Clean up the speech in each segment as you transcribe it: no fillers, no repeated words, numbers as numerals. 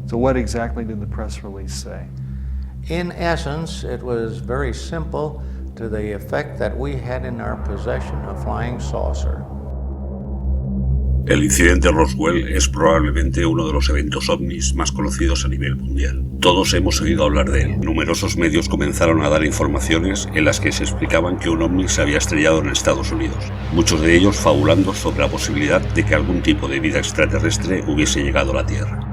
So what exactly did the press release say? In essence, it was very simple to the effect that we had in our possession a flying saucer. El incidente Roswell es probablemente uno de los eventos ovnis más conocidos a nivel mundial. Todos hemos oído hablar de él. Numerosos medios comenzaron a dar informaciones en las que se explicaban que un ovni se había estrellado en Estados Unidos, muchos de ellos fabulando sobre la posibilidad de que algún tipo de vida extraterrestre hubiese llegado a la Tierra.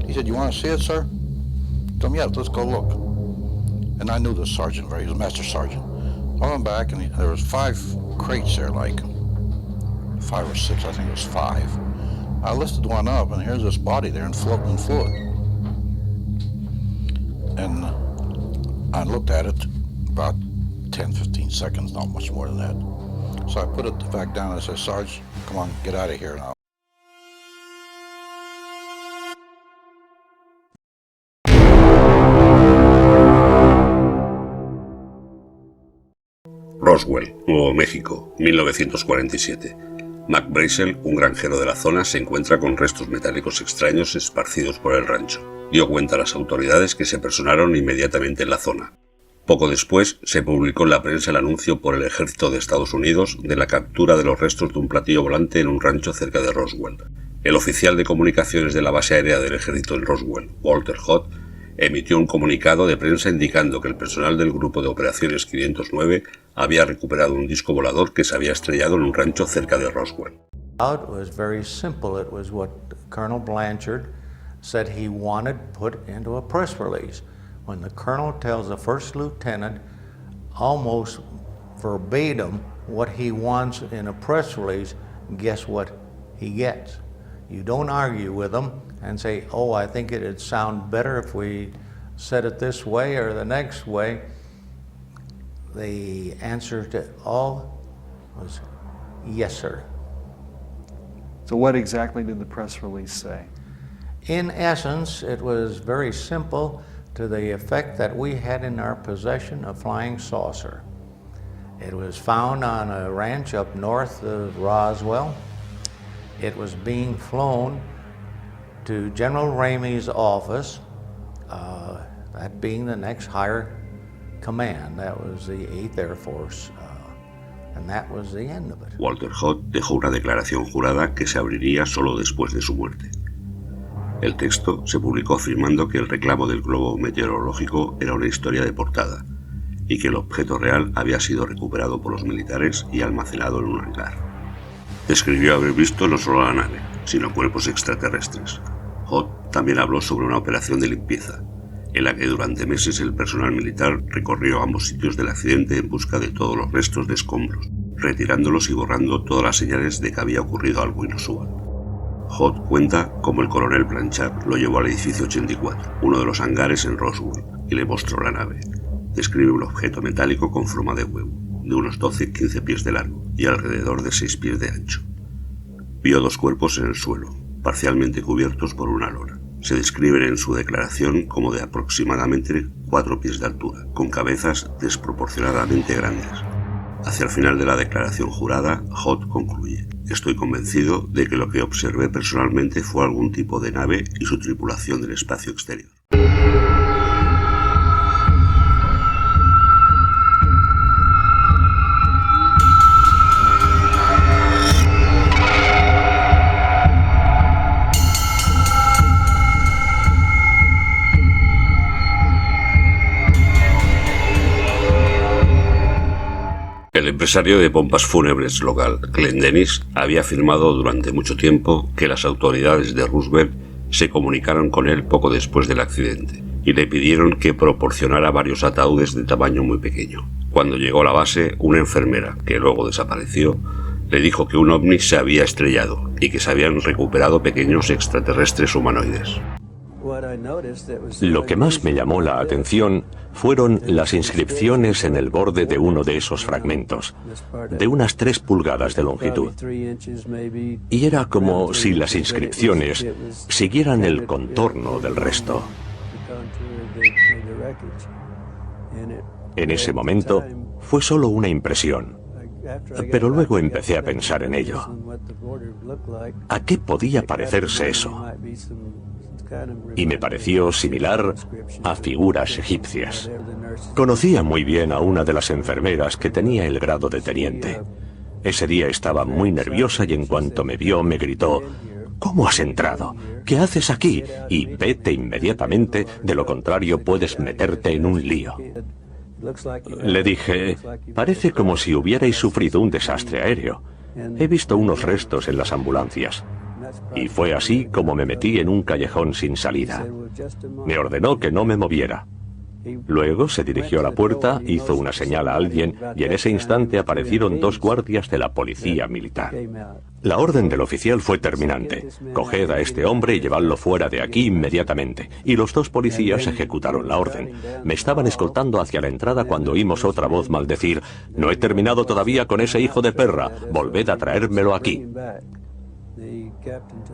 He said, "You want to see it, sir?" I told him, "Yeah, let's go look." And I knew the sergeant, he was a master sergeant. I went back and there was 5 crates there, like 5 or 6, I think it was 5. I lifted one up and here's this body there and floating in fluid. And I looked at it about 10, 15 seconds, not much more than that. So I put it back down and I said, "Sarge, come on, get out of here now." Roswell, Nuevo México, 1947. Mac Brazel, un granjero de la zona, se encuentra con restos metálicos extraños esparcidos por el rancho. Dio cuenta a las autoridades que se personaron inmediatamente en la zona. Poco después, se publicó en la prensa el anuncio por el ejército de Estados Unidos de la captura de los restos de un platillo volante en un rancho cerca de Roswell. El oficial de comunicaciones de la base aérea del ejército en Roswell, Walter Hood, emitió un comunicado de prensa indicando que el personal del Grupo de Operaciones 509 había recuperado un disco volador que se había estrellado en un rancho cerca de Roswell. It was very simple. It was what Colonel Blanchard said he wanted put into a press release. When the colonel tells the first lieutenant almost verbatim what he wants in a press release, guess what he gets? You don't argue with him and say, "Oh, I think it'd sound better if we said it this way or the next way." The answer to all was, "Yes, sir." So what exactly did the press release say? In essence, it was very simple to the effect that we had in our possession a flying saucer. It was found on a ranch up north of Roswell. It was being flown to General Ramey's office, that being the next higher command. That was the 8th Air Force, and that was the end of it. Walter Hood dejó una declaración jurada que se abriría solo después de su muerte. El texto se publicó afirmando que el reclamo del globo meteorológico era una historia de portada y que el objeto real había sido recuperado por los militares y almacenado en un hangar. Describió haber visto no solo la nave, sino cuerpos extraterrestres. Hood también habló sobre una operación de limpieza, en la que durante meses el personal militar recorrió ambos sitios del accidente en busca de todos los restos de escombros, retirándolos y borrando todas las señales de que había ocurrido algo inusual. Hood cuenta cómo el coronel Blanchard lo llevó al edificio 84, uno de los hangares en Roswell, y le mostró la nave. Describe un objeto metálico con forma de huevo, de unos 12-15 pies de largo y alrededor de 6 pies de ancho. Vio 2 cuerpos en el suelo, parcialmente cubiertos por una lona. Se describen en su declaración como de aproximadamente 4 pies de altura, con cabezas desproporcionadamente grandes. Hacia el final de la declaración jurada, Hood concluye: "Estoy convencido de que lo que observé personalmente fue algún tipo de nave y su tripulación del espacio exterior". El empresario de pompas fúnebres local, Glenn Dennis, había afirmado durante mucho tiempo que las autoridades de Roosevelt se comunicaron con él poco después del accidente y le pidieron que proporcionara varios ataúdes de tamaño muy pequeño. Cuando llegó a la base, una enfermera, que luego desapareció, le dijo que un ovni se había estrellado y que se habían recuperado pequeños extraterrestres humanoides. Lo que más me llamó la atención fueron las inscripciones en el borde de uno de esos fragmentos, de unas 3 pulgadas de longitud. Y era como si las inscripciones siguieran el contorno del resto. En ese momento fue solo una impresión. Pero luego empecé a pensar en ello. ¿A qué podía parecerse eso? Y me pareció similar a figuras egipcias. Conocía muy bien a una de las enfermeras que tenía el grado de teniente. Ese día estaba muy nerviosa y en cuanto me vio me gritó: ¿cómo has entrado? ¿Qué haces aquí? Y vete inmediatamente, de lo contrario puedes meterte en un lío. Le dije: parece como si hubierais sufrido un desastre aéreo. He visto unos restos en las ambulancias. Y fue así como me metí en un callejón sin salida. Me ordenó que no me moviera. Luego se dirigió a la puerta, hizo una señal a alguien y en ese instante aparecieron 2 guardias de la policía militar. La orden del oficial fue terminante: coged a este hombre y llevadlo fuera de aquí inmediatamente. Y los 2 policías ejecutaron la orden. Me estaban escoltando hacia la entrada cuando oímos otra voz maldecir: no he terminado todavía con ese hijo de perra, volved a traérmelo aquí.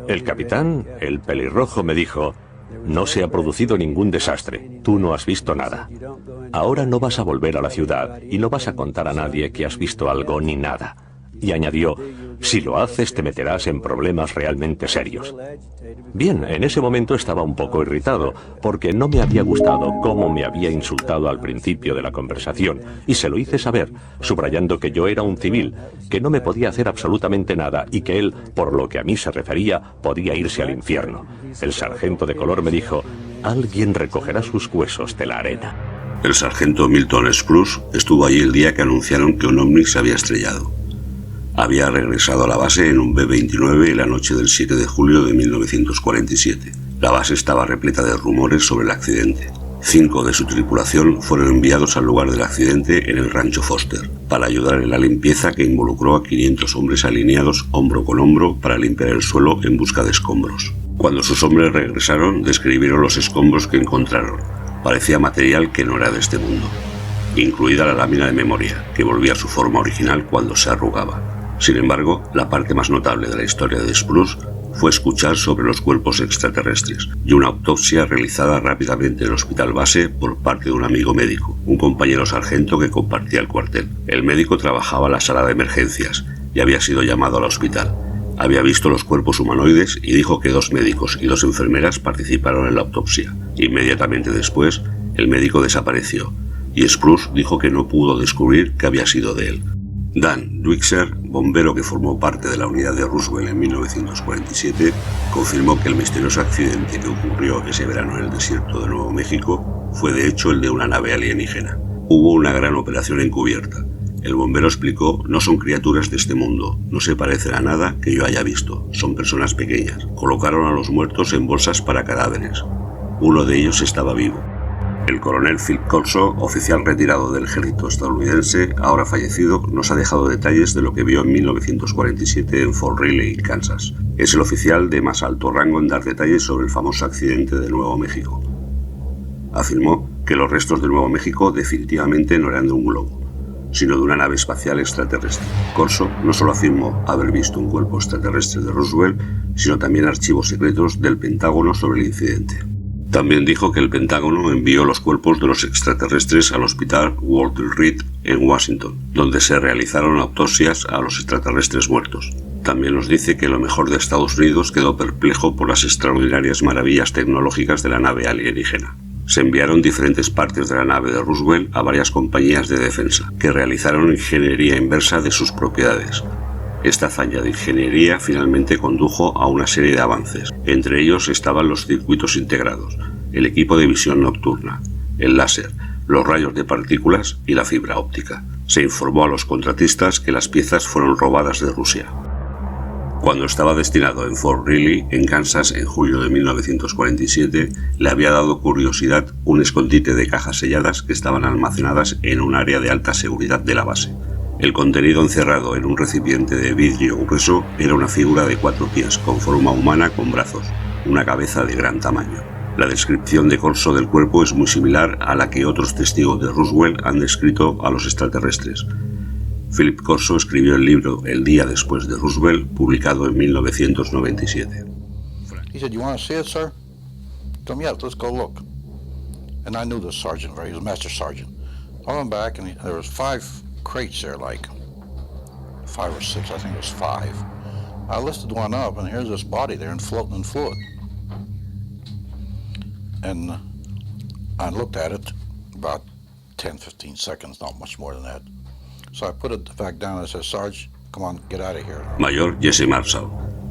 El capitán, el pelirrojo, me dijo: no se ha producido ningún desastre, tú no has visto nada. Ahora no vas a volver a la ciudad y no vas a contar a nadie que has visto algo ni nada. Y añadió: si lo haces te meterás en problemas realmente serios. Bien, en ese momento estaba un poco irritado, porque no me había gustado cómo me había insultado al principio de la conversación, y se lo hice saber, subrayando que yo era un civil, que no me podía hacer absolutamente nada, y que él, por lo que a mí se refería, podía irse al infierno. El sargento de color me dijo: alguien recogerá sus huesos de la arena. El sargento Milton Spruce estuvo allí el día que anunciaron que un ovni se había estrellado. Había regresado a la base en un B-29 la noche del 7 de julio de 1947. La base estaba repleta de rumores sobre el accidente. 5 de su tripulación fueron enviados al lugar del accidente en el rancho Foster, para ayudar en la limpieza que involucró a 500 hombres alineados hombro con hombro para limpiar el suelo en busca de escombros. Cuando sus hombres regresaron, describieron los escombros que encontraron. Parecía material que no era de este mundo, incluida la lámina de memoria, que volvía a su forma original cuando se arrugaba. Sin embargo, la parte más notable de la historia de Spruce fue escuchar sobre los cuerpos extraterrestres y una autopsia realizada rápidamente en el hospital base por parte de un amigo médico, un compañero sargento que compartía el cuartel. El médico trabajaba en la sala de emergencias y había sido llamado al hospital. Había visto los cuerpos humanoides y dijo que 2 médicos y 2 enfermeras participaron en la autopsia. Inmediatamente después, el médico desapareció y Spruce dijo que no pudo descubrir qué había sido de él. Dan Dwixer, bombero que formó parte de la unidad de Roswell en 1947, confirmó que el misterioso accidente que ocurrió ese verano en el desierto de Nuevo México fue de hecho el de una nave alienígena. Hubo una gran operación encubierta. El bombero explicó: no son criaturas de este mundo, no se parecen a nada que yo haya visto, son personas pequeñas. Colocaron a los muertos en bolsas para cadáveres. Uno de ellos estaba vivo. El coronel Philip Corso, oficial retirado del ejército estadounidense, ahora fallecido, nos ha dejado detalles de lo que vio en 1947 en Fort Riley, Kansas. Es el oficial de más alto rango en dar detalles sobre el famoso accidente de Nuevo México. Afirmó que los restos de Nuevo México definitivamente no eran de un globo, sino de una nave espacial extraterrestre. Corso no solo afirmó haber visto un cuerpo extraterrestre de Roswell, sino también archivos secretos del Pentágono sobre el incidente. También dijo que el Pentágono envió los cuerpos de los extraterrestres al hospital Walter Reed en Washington, donde se realizaron autopsias a los extraterrestres muertos. También nos dice que lo mejor de Estados Unidos quedó perplejo por las extraordinarias maravillas tecnológicas de la nave alienígena. Se enviaron diferentes partes de la nave de Roswell a varias compañías de defensa, que realizaron ingeniería inversa de sus propiedades. Esta hazaña de ingeniería finalmente condujo a una serie de avances. Entre ellos estaban los circuitos integrados, el equipo de visión nocturna, el láser, los rayos de partículas y la fibra óptica. Se informó a los contratistas que las piezas fueron robadas de Rusia. Cuando estaba destinado en Fort Riley, en Kansas, en julio de 1947, le había dado curiosidad un escondite de cajas selladas que estaban almacenadas en un área de alta seguridad de la base. El contenido encerrado en un recipiente de vidrio grueso era una figura de 4 pies, con forma humana con brazos, una cabeza de gran tamaño. La descripción de Corso del cuerpo es muy similar a la que otros testigos de Roswell han descrito a los extraterrestres. Philip Corso escribió el libro El día después de Roswell, publicado en 1997. He said, "You want to see it, sir?" I told him, "Yeah, let's go look." And I knew the sergeant, right? He was a master sergeant. I went back and there was 5 crates there, like. 5 or 6, I think it was 5. I lifted one up, and here's this body there and floating in fluid. And I looked at it about 10, 15 seconds, not much more than that. So I put it back down and I said, Sarge, come on, get out of here. Mayor Jesse Marshall,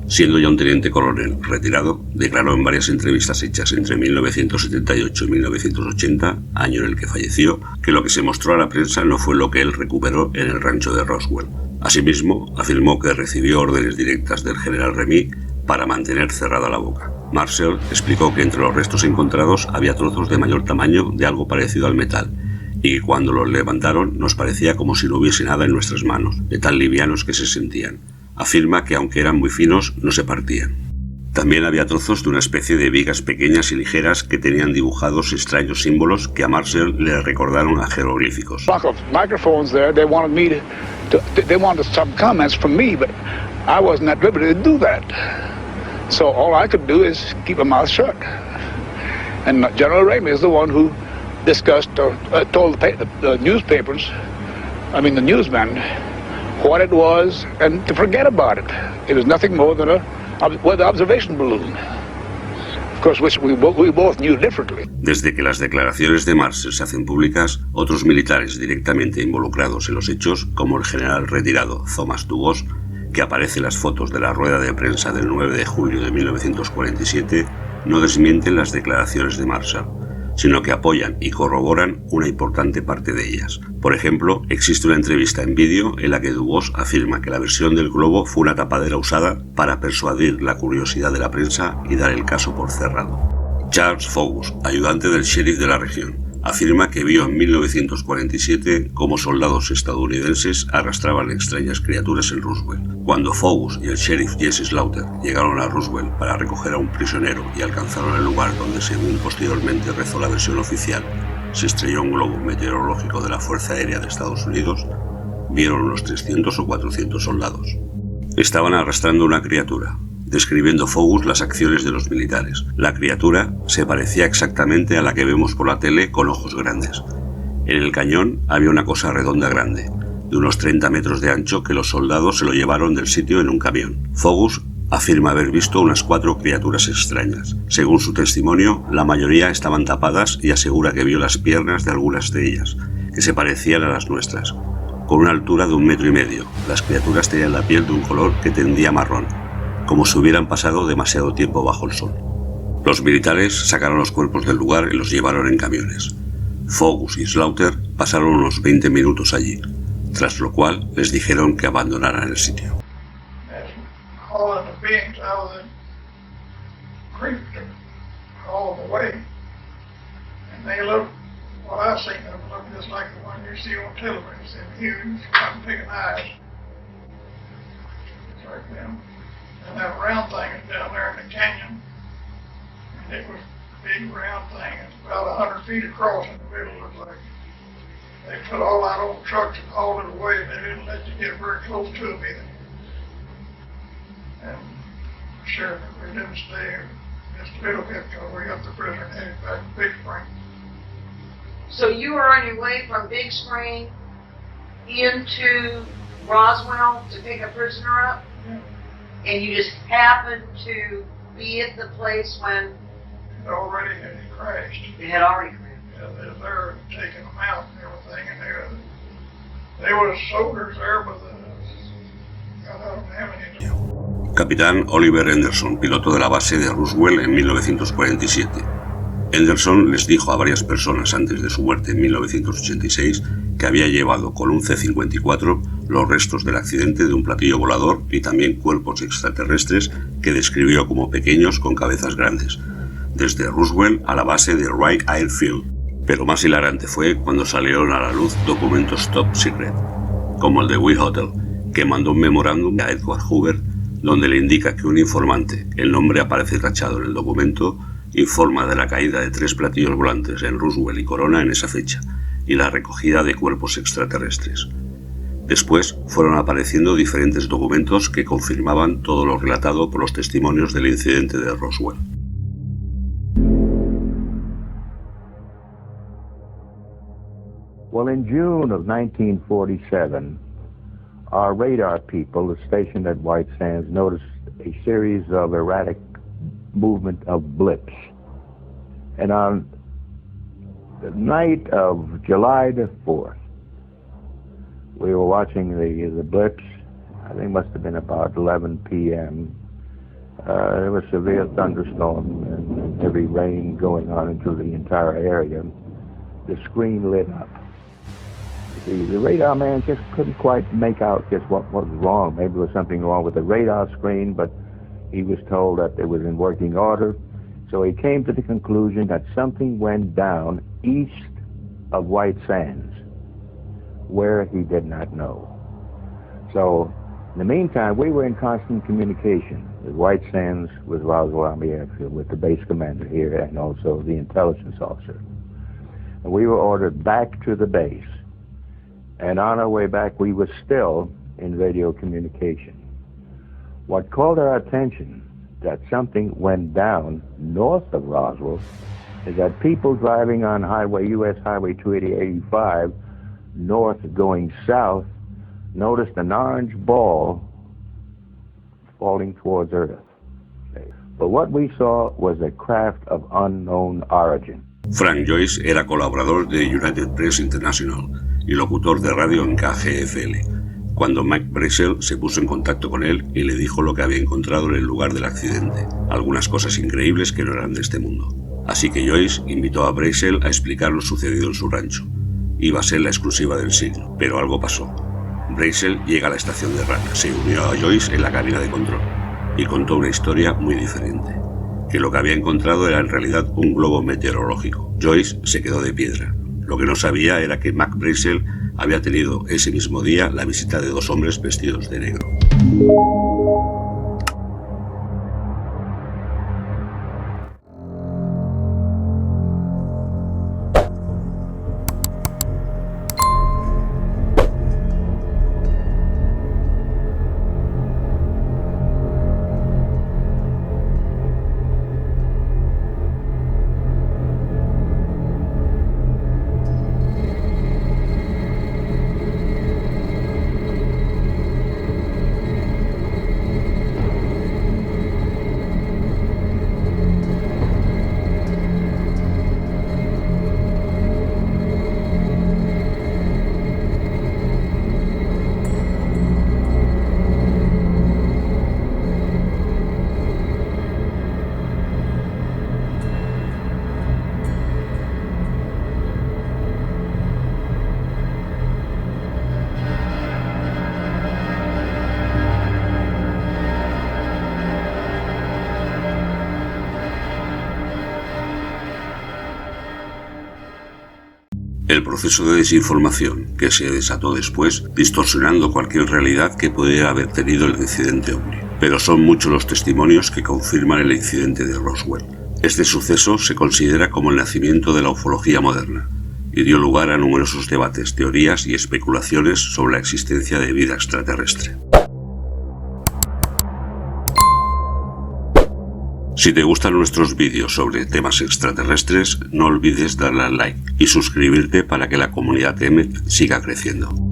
siendo ya un teniente coronel retirado, declaró en varias entrevistas hechas entre 1978 y 1980, año en el que falleció, que lo que se mostró a la prensa no fue lo que él recuperó en el rancho de Roswell. Asimismo, afirmó que recibió órdenes directas del general Remy para mantener cerrada la boca. Marshall explicó que entre los restos encontrados había trozos de mayor tamaño de algo parecido al metal, y que cuando los levantaron nos parecía como si no hubiese nada en nuestras manos, de tan livianos que se sentían. Afirma que aunque eran muy finos, no se partían. También había trozos de una especie de vigas pequeñas y ligeras que tenían dibujados extraños símbolos que a Marshall le recordaron a jeroglíficos. Microphones there, they wanted some comments from me, but I wasn't at liberty to do that. So all I could do is keep my mouth shut. And General Ramey is the one who discussed or told the newspapers, the newsmen, what it was and to forget about it. It was nothing more than a weather observation balloon. Of course, which we both knew differently. Desde que las declaraciones de Marshall se hacen públicas, otros militares directamente involucrados en los hechos, como el general retirado Thomas Dubos, que aparece en las fotos de la rueda de prensa del 9 de julio de 1947, no desmienten las declaraciones de Marshall, sino que apoyan y corroboran una importante parte de ellas. Por ejemplo, existe una entrevista en vídeo en la que Dubos afirma que la versión del globo fue una tapadera usada para persuadir la curiosidad de la prensa y dar el caso por cerrado. Charles Fogus, ayudante del sheriff de la región, afirma que vio en 1947 cómo soldados estadounidenses arrastraban extrañas criaturas en Roswell. Cuando Fogus y el sheriff Jesse Slaughter llegaron a Roswell para recoger a un prisionero y alcanzaron el lugar donde, según posteriormente rezó la versión oficial, se estrelló un globo meteorológico de la Fuerza Aérea de Estados Unidos, vieron unos 300 o 400 soldados. Estaban arrastrando una criatura, describiendo Fogus las acciones de los militares. La criatura se parecía exactamente a la que vemos por la tele con ojos grandes. En el cañón había una cosa redonda grande, de unos 30 metros de ancho, que los soldados se lo llevaron del sitio en un camión. Fogus afirma haber visto unas 4 criaturas extrañas. Según su testimonio, la mayoría estaban tapadas y asegura que vio las piernas de algunas de ellas, que se parecían a las nuestras, con una altura de 1,5 metros. Las criaturas tenían la piel de un color que tendía a marrón, como si hubieran pasado demasiado tiempo bajo el sol. Los militares sacaron los cuerpos del lugar y los llevaron en camiones. Fogus y Slaughter pasaron unos 20 minutos allí, tras lo cual les dijeron que abandonaran el sitio. And that round thing is down there in the canyon. And it was a big round thing. It's about 100 feet across in the middle. It looked like they put all that old trucks and hauled it away, and they didn't let you get very close to them either. And sure, we didn't stay just a little bit because we got the prisoner headed back to Big Spring. So you were on your way from Big Spring into Roswell to pick a prisoner up? Yeah. And you just happened to be at the place when It already had crashed. it had already crashed. Yeah, they were there taking them out and everything, and they were soldiers there, but God, I don't have any. Capitán Oliver Henderson, piloto de la base de Roswell en 1947. Henderson les dijo a varias personas antes de su muerte en 1986 que había llevado con un C-54 los restos del accidente de un platillo volador y también cuerpos extraterrestres que describió como pequeños con cabezas grandes, desde Roswell a la base de Wright Airfield. Pero más hilarante fue cuando salieron a la luz documentos top secret, como el de We Hotel, que mandó un memorándum a Edward Hoover donde le indica que un informante, el nombre aparece tachado en el documento, informa de la caída de 3 platillos volantes en Roswell y Corona en esa fecha, y la recogida de cuerpos extraterrestres. Después fueron apareciendo diferentes documentos que confirmaban todo lo relatado por los testimonios del incidente de Roswell. Well, in June of 1947, our radar people, stationed at White Sands, noticed a series of erratic movement of blips. And on the night of July the 4th, we were watching the blips. I think it must have been about 11 p.m. There was severe thunderstorm and heavy rain going on into the entire area. The screen lit up. The radar man just couldn't quite make out just what was wrong. Maybe there was something wrong with the radar screen, but he was told that it was in working order. So he came to the conclusion that something went down east of White Sands, where he did not know. So in the meantime, we were in constant communication with White Sands, with Roswell Army Airfield, with the base commander here, and also the intelligence officer. And we were ordered back to the base. And on our way back, we were still in radio communication. What called our attention that something went down north of Roswell is that people driving on US Highway 285 north going south noticed an orange ball falling towards Earth. But what we saw was a craft of unknown origin. Frank Joyce era colaborador de United Press International y locutor de radio en KGFL, cuando Mike Brazel se puso en contacto con él y le dijo lo que había encontrado en el lugar del accidente, algunas cosas increíbles que no eran de este mundo. Así que Joyce invitó a Brazel a explicar lo sucedido en su rancho. Iba a ser la exclusiva del siglo, pero algo pasó. Brazel llega a la estación de radio, se unió a Joyce en la cabina de control y contó una historia muy diferente, que lo que había encontrado era en realidad un globo meteorológico. Joyce se quedó de piedra. Lo que no sabía era que Mac Brazel había tenido ese mismo día la visita de 2 hombres vestidos de negro. El proceso de desinformación que se desató después, distorsionando cualquier realidad que pudiera haber tenido el incidente ovni. Pero son muchos los testimonios que confirman el incidente de Roswell. Este suceso se considera como el nacimiento de la ufología moderna y dio lugar a numerosos debates, teorías y especulaciones sobre la existencia de vida extraterrestre. Si te gustan nuestros vídeos sobre temas extraterrestres, no olvides darle al like y suscribirte para que la comunidad Emmet siga creciendo.